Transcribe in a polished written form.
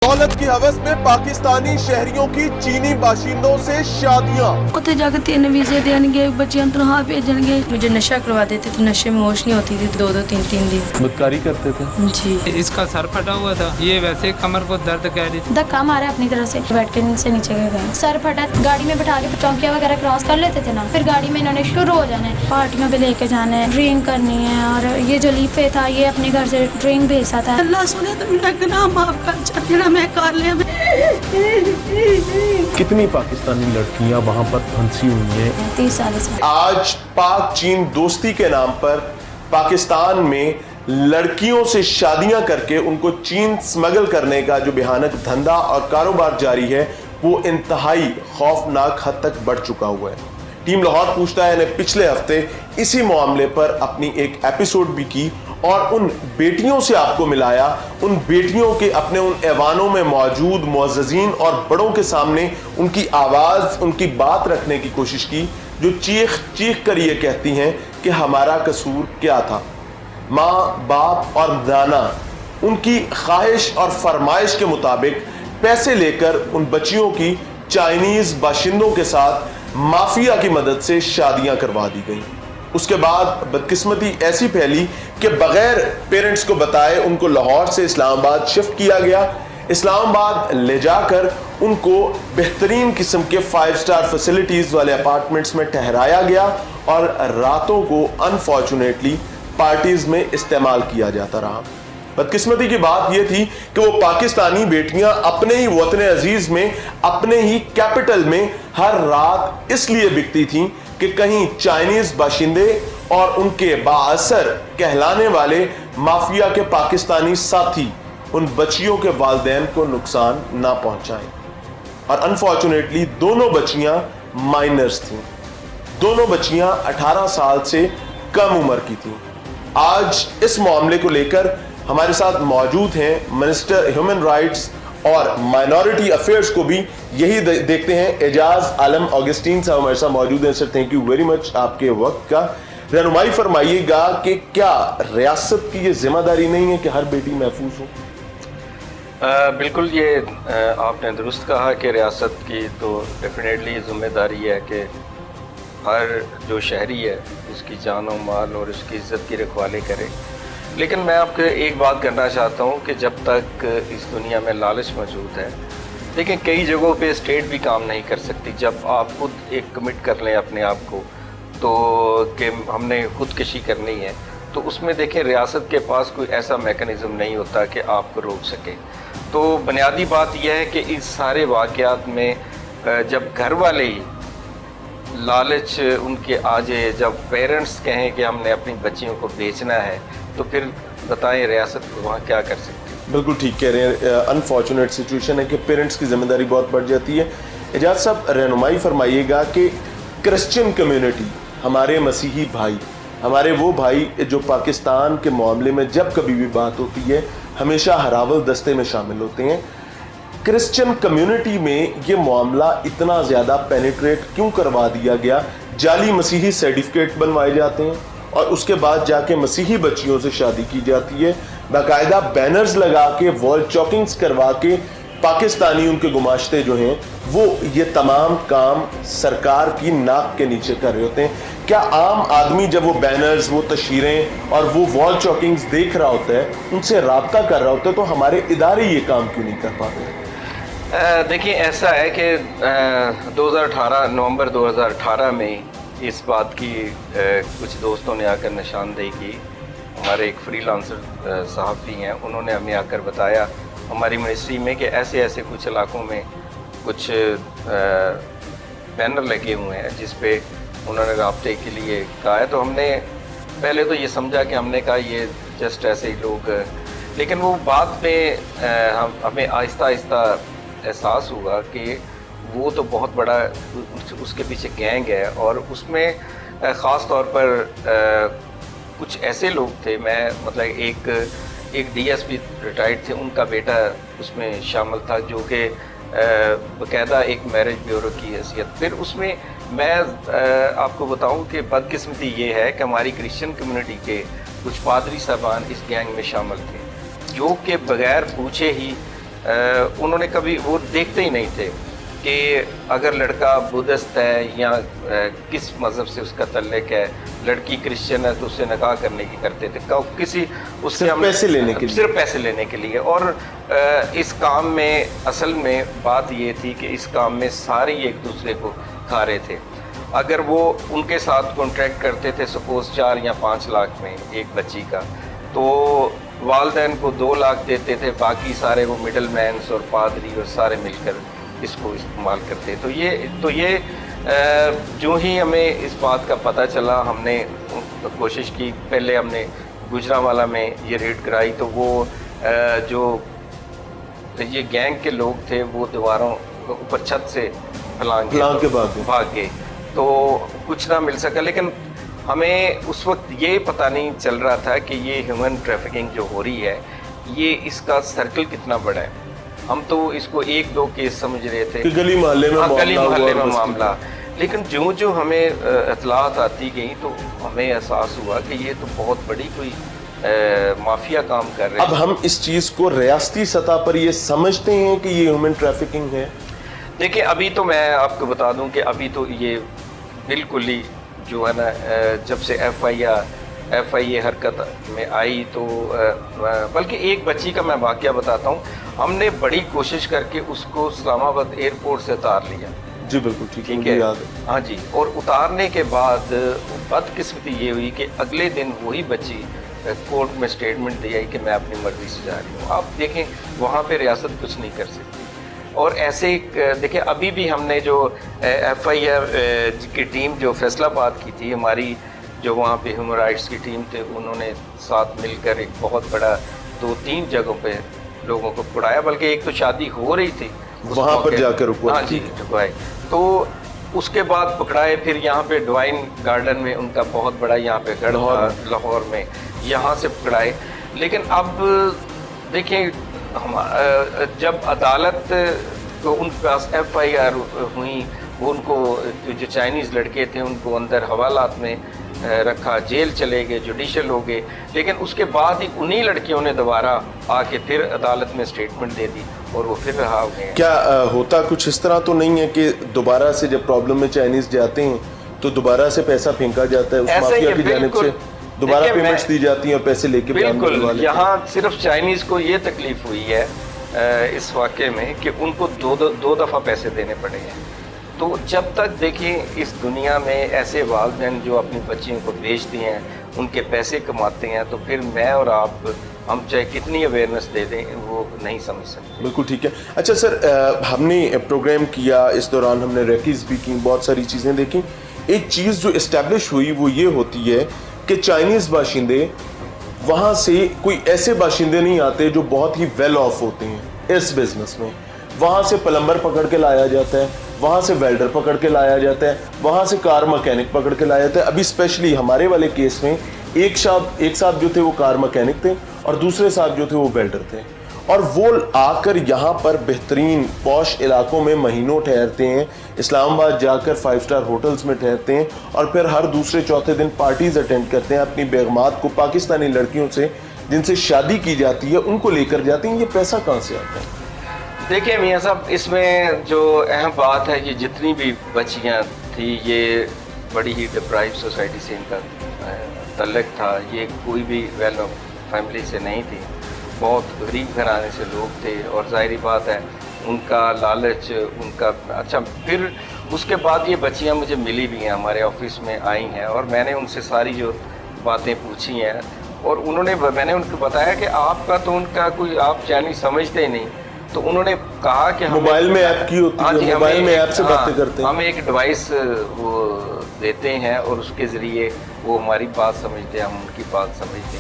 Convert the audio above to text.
दौलत की हवस में पाकिस्तानी शहरियों की चीनी बाशिंदों से शादियां। ਉੱਥੇ ਜਾ ਕੇ 3 ਵੀਜ਼ੇ ਦੇਣਗੇ, ਬੱਚਿਆਂ ਨੂੰ ਤਨਖਾਹ ਭੇਜਣਗੇ। मुझे नशा करवा देते थे, नशे में होश नहीं होती थी 2-2 3-3 दिन। बदकारी करते थे जी। इसका सर फटा हुआ था, ये वैसे कमर को दर्द कह रही थी। धक्का मारा अपनी तरफ से, बैठ के नीचे गए। सर फटा, गाड़ी में बैठा के चौकियाँ वगैरह क्रॉस कर लेते थे ना, फिर गाड़ी में इन्होंने शुरू हो जाना है, पार्टियों पे लेके जाना है, ड्रिंक करनी है। और ये जो लीफे था, ये अपने घर से ड्रिंक भेजता था। अल्लाह सुने तो मेरा गुनाह माफ कर, जेड़ा मैं कर लिया। कितनी पाकिस्तानी लड़कियां वहां पर फंसी हुई हैं। 30 साल से। आज पाक चीन दोस्ती के नाम पर पाकिस्तान में लड़कियों से शादियां करके उनको चीन स्मगल करने का जो भयानक धंधा और कारोबार जारी है वो इंतहाई खौफनाक हद तक बढ़ चुका हुआ है। टीम लाहौर पूछता है ने पिछले हफ्ते इसी मामले पर अपनी एक एपिसोड भी की और उन बेटियों से आपको मिलाया, उन बेटियों के अपने उन ऐवानों में मौजूद मुअज़्ज़ज़ीन और बड़ों के सामने उनकी आवाज़, उनकी बात रखने की कोशिश की, जो चीख चीख कर ये कहती हैं कि हमारा कसूर क्या था। माँ बाप और नाना उनकी ख्वाहिश और फरमाइश के मुताबिक पैसे लेकर उन बच्चियों की चाइनीज़ बाशिंदों के साथ माफिया की मदद से शादियां करवा दी गई। उसके बाद बदकिस्मती ऐसी फैली कि बगैर पेरेंट्स को बताए उनको लाहौर से इस्लामाबाद शिफ्ट किया गया। इस्लामाबाद ले जाकर उनको बेहतरीन किस्म के 5 स्टार फैसिलिटीज़ वाले अपार्टमेंट्स में ठहराया गया और रातों को अनफॉर्चुनेटली पार्टीज़ में इस्तेमाल किया जाता रहा। बदकिस्मती की बात यह थी कि वो पाकिस्तानी बेटियां अपने ही वतन अजीज में, अपने ही कैपिटल में हर रात इसलिए बिकती थीं कि कहीं चाइनीज बाशिंदे और उनके बाअसर कहलाने वाले माफिया के पाकिस्तानी साथी उन बच्चियों के वालिदैन को नुकसान ना पहुंचाएं। और अनफॉर्चुनेटली दोनों बच्चियां माइनर्स थीं, दोनों बच्चियां 18 साल से कम उम्र की थीं। आज इस मामले को लेकर हमारे साथ मौजूद हैं मिनिस्टर ह्यूमन राइट्स और माइनॉरिटी अफेयर्स को भी यही देखते हैं, एजाज आलम ऑगस्टीन साहब हमारे साथ मौजूद हैं। Sir thank you very much आपके वक्त का। रहनुमाई फरमाइएगा कि क्या रियासत की ये जिम्मेदारी नहीं है कि हर बेटी महफूज हो? बिल्कुल, ये आपने दुरुस्त कहा कि रियासत की तो डेफिनेटली जिम्मेदारी है कि हर जो शहरी है उसकी जान और माल और उसकी इज़्ज़त की रखवाली करे। लेकिन मैं आपको एक बात करना चाहता हूँ कि जब तक इस दुनिया में लालच मौजूद है, लेकिन कई जगहों पे स्टेट भी काम नहीं कर सकती। जब आप खुद एक कमिट कर लें अपने आप को तो कि हमने खुदकशी करनी है, तो उसमें देखें रियासत के पास कोई ऐसा मैकेनिज़्म नहीं होता कि आपको रोक सके। तो बुनियादी बात यह है कि इस सारे वाक़यात में जब घर वाले ही लालच उनके आ जाए, जब पेरेंट्स कहें कि हमने अपनी बच्चियों को बेचना है, तो फिर बताएं रियासत वहाँ क्या कर सकती है। बिल्कुल ठीक कह रहे हैं। अनफॉर्चुनेट सिचुएशन है कि पेरेंट्स की जिम्मेदारी बहुत बढ़ जाती है। एजाज साहब रहनुमाई फरमाइएगा कि क्रिश्चियन कम्युनिटी, हमारे मसीही भाई, हमारे वो भाई जो पाकिस्तान के मामले में जब कभी भी बात होती है हमेशा हरावल दस्ते में शामिल होते हैं। क्रिश्चियन कम्युनिटी में ये मामला इतना ज़्यादा पेनिट्रेट क्यों करवा दिया गया? जाली मसीही सर्टिफिकेट बनवाए जाते हैं और उसके बाद जाके मसीही बच्चियों से शादी की जाती है, बाकायदा बैनर्स लगा के, वॉल चॉकिंग्स करवा के पाकिस्तानी उनके गुमाश्ते जो हैं वो ये तमाम काम सरकार की नाक के नीचे कर रहे होते हैं। क्या आम आदमी जब वो बैनर्स, वो तशहीरें और वो वॉल चॉकिंग्स देख रहा होता है, उनसे राब्ता कर रहा होता है, तो हमारे इदारे ये काम क्यों नहीं कर पाते? देखिए, ऐसा है कि 2018 नवंबर 2018 में इस बात की कुछ दोस्तों ने आकर निशानदेही की। हमारे एक फ्रीलांसर सहाफ़ी हैं, उन्होंने हमें आकर बताया हमारी मिनिस्ट्री में कि ऐसे ऐसे कुछ इलाकों में कुछ बैनर लगे हुए हैं जिस पे उन्होंने राब्ते के लिए कहा है। तो हमने पहले तो ये समझा कि हमने कहा ये जस्ट ऐसे ही लोग, लेकिन वो बात में हमें आहिस्ता आहिस्ता एहसास हुआ कि वो तो बहुत बड़ा उसके पीछे गैंग है और उसमें ख़ास तौर पर कुछ ऐसे लोग थे, मैं मतलब एक डीएसपी रिटायर्ड थे, उनका बेटा उसमें शामिल था जो कि बाकायदा एक मैरिज ब्यूरो की हैसियत। फिर उसमें मैं आपको बताऊं कि बदकिस्मती ये है कि हमारी क्रिश्चियन कम्युनिटी के कुछ पादरी साहबान इस गैंग में शामिल थे जो कि बगैर पूछे ही उन्होंने कभी वो देखते ही नहीं थे कि अगर लड़का बुद्धिस्ट है या किस मज़हब से उसका तल्लुक़ है, लड़की क्रिश्चियन है तो उससे निकाह करने की करते थे, किसी उससे सिर्फ पैसे लेने के लिए, सिर्फ पैसे लेने के लिए। और इस काम में असल में बात ये थी कि इस काम में सारे एक दूसरे को खा रहे थे। अगर वो उनके साथ कॉन्ट्रैक्ट करते थे सपोज़ 4 या 5 लाख में एक बच्ची का, तो वालिदैन को 2 लाख देते थे, बाकी सारे वो मिडल मैन्स और पादरी और सारे मिलकर इसको इस्तेमाल करते। तो ये जो ही हमें इस बात का पता चला, हमने कोशिश की, पहले हमने गुजरांवाला में ये रेड कराई, तो वो जो ये गैंग के लोग थे वो दीवारों ऊपर छत से फलांग के भाग गए, तो कुछ ना मिल सका। लेकिन हमें उस वक्त ये पता नहीं चल रहा था कि ये ह्यूमन ट्रैफिकिंग जो हो रही है, ये इसका सर्कल कितना बड़ा है। हम तो इसको 1-2 केस समझ रहे थे कि गली मोहल्ले में मामला, लेकिन जो हमें इत्तलात आती गई तो हमें एहसास हुआ कि ये तो बहुत बड़ी कोई माफिया काम कर रहे हैं। अब हम इस चीज़ को रियासती सतह पर ये समझते हैं कि ये ह्यूमन ट्रैफिकिंग है? देखिए, अभी तो मैं आपको बता दूं कि अभी तो ये बिल्कुल ही जो है ना, जब से FIA हरकत में आई तो बल्कि एक बच्ची का मैं वाक़या बताता हूँ। हमने बड़ी कोशिश करके उसको इस्लामाबाद एयरपोर्ट से उतार लिया। जी बिल्कुल ठीक है, याद है। हाँ जी, और उतारने के बाद बदकिस्मती ये हुई कि अगले दिन वही बच्ची कोर्ट में स्टेटमेंट दी आई कि मैं अपनी मर्ज़ी से जा रही हूँ। आप देखें, वहाँ पे रियासत कुछ नहीं कर सकती। और ऐसे देखिए, अभी भी हमने जो FIA की टीम जो फैसलाबाद की थी, हमारी जो वहाँ पे ह्यूमन राइट्स की टीम थे, उन्होंने साथ मिलकर एक बहुत बड़ा 2-3 जगहों पे लोगों को पकड़ाया, बल्कि एक तो शादी हो रही थी वहाँ पर जाकर रुकवाए। हाँ जी, रुकवाए। तो उसके बाद पकड़ाए, फिर यहाँ पे डिवाइन गार्डन में उनका बहुत बड़ा यहाँ पे गढ़ था लाहौर में, यहाँ से पकड़ाए। लेकिन अब देखें, हम जब अदालत को उनके पास FIR हुई, वो उनको जो चाइनीज़ लड़के थे उनको अंदर हवालात में रखा, जेल चले गए, जुडिशल हो गए। लेकिन उसके बाद ही उन्हीं लड़कियों ने दोबारा आके फिर अदालत में स्टेटमेंट दे दी और वो फिर रहा हो गए। क्या होता कुछ इस तरह तो नहीं है कि दोबारा से जब प्रॉब्लम में चाइनीज़ जाते हैं तो दोबारा से पैसा फेंका जाता है उस माफिया की जानिब से, दोबारा पेमेंट्स दी जाती हैं और पैसे लेके? बिल्कुल, यहाँ सिर्फ चाइनीज़ को ये तकलीफ हुई है इस वाक़े में कि उनको 2 दफ़ा पैसे देने पड़े हैं। तो जब तक देखें इस दुनिया में ऐसे वालिदैन जो अपनी बच्चियों को बेचते हैं, उनके पैसे कमाते हैं, तो फिर मैं और आप, हम चाहे कितनी अवेयरनेस दे दें, वो नहीं समझ सकते। बिल्कुल ठीक है। अच्छा सर, हमने प्रोग्राम किया, इस दौरान हमने रेकीज़ भी की, बहुत सारी चीज़ें देखी। एक चीज़ जो इस्टेब्लिश हुई वो ये होती है कि चाइनीज़ बाशिंदे, वहाँ से कोई ऐसे बाशिंदे नहीं आते जो बहुत ही वेल ऑफ होते हैं इस बिज़नेस में। वहाँ से प्लम्बर पकड़ के लाया जाता है, वहाँ से वेल्डर पकड़ के लाया जाता है, वहाँ से कार मैकेनिक पकड़ के लाया जाता है। अभी स्पेशली हमारे वाले केस में एक साहब जो थे वो कार मैकेनिक थे और दूसरे साहब जो थे वो वेल्डर थे, और वो आकर यहाँ पर बेहतरीन पॉश इलाकों में महीनों ठहरते हैं, इस्लामाबाद जाकर 5 स्टार होटल्स में ठहरते हैं और फिर हर दूसरे चौथे दिन पार्टीज अटेंड करते हैं। अपनी बेगमात को पाकिस्तानी लड़कियों से जिनसे शादी की जाती है उनको लेकर जाते हैं। ये पैसा कहाँ से आता है? देखिए मियाँ साहब, इसमें जो अहम बात है, ये जितनी भी बच्चियाँ थी, ये बड़ी ही डिप्राइव सोसाइटी से इनका तल्लुक़ था। ये कोई भी वेल ऑफ फैमिली से नहीं थी, बहुत गरीब घराने से लोग थे। और ज़ाहिरी बात है, उनका लालच, उनका अच्छा। फिर उसके बाद ये बच्चियाँ मुझे मिली भी हैं, हमारे ऑफिस में आई हैं, और मैंने उनसे सारी जो बातें पूछी हैं, और मैंने उनको बताया कि आपका तो उनका कोई, आप चाइनीज़ समझते ही नहीं। तो उन्होंने कहा कि मोबाइल में ऐप की होती है, मोबाइल में ऐप से बातें करते हैं, हम एक डिवाइस वो देते हैं और उसके ज़रिए वो हमारी बात समझते हैं, हम उनकी बात समझते हैं।